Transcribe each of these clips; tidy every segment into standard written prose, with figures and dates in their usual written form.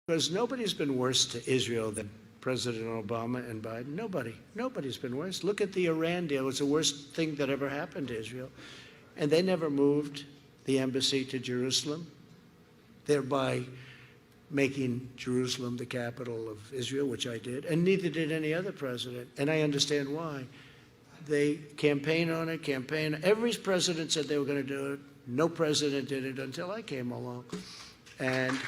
Because nobody's been worse to Israel than President Obama and Biden. Nobody. Nobody's been worse. Look at the Iran deal. It was the worst thing that ever happened to Israel. And they never moved the embassy to Jerusalem, thereby making Jerusalem the capital of Israel, which I did, and neither did any other president. And I understand why. They campaign on it, campaign. Every president said they were going to do it. No president did it until I came along. And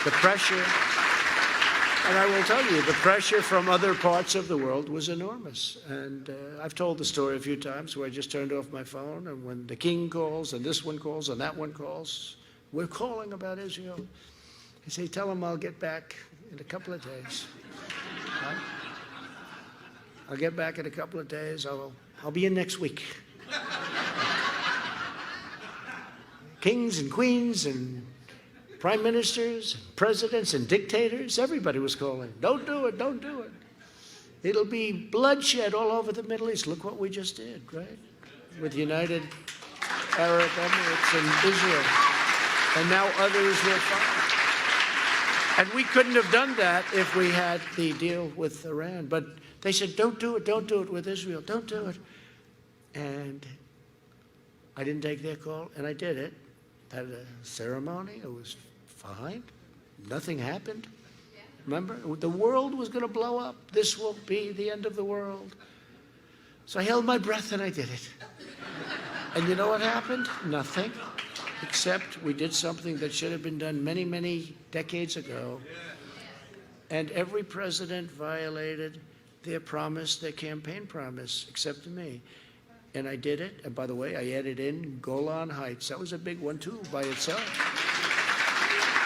the pressure, and I will tell you, the pressure from other parts of the world was enormous. And I've told the story a few times where I just turned off my phone, and when the king calls, and this one calls, and that one calls, we're calling about Israel. I say, tell him I'll get back in a couple of days. Right? I'll get back in a couple of days. I'll be in next week. Kings and queens and prime ministers, and presidents and dictators, everybody was calling. Don't do it, don't do it. It'll be bloodshed all over the Middle East. Look what we just did, right? With United Arab Emirates and Israel. And now others will follow. And we couldn't have done that if we had the deal with Iran. But they said, don't do it with Israel, don't do it. And I didn't take their call, and I did it. Had a ceremony, it was fine. Nothing happened. Remember, the world was going to blow up. This will be the end of the world. So I held my breath and I did it. And you know what happened? Nothing. Except we did something that should have been done many, many decades ago. And every president violated their promise, their campaign promise, except me. And I did it. And by the way, I added in Golan Heights. That was a big one, too, by itself.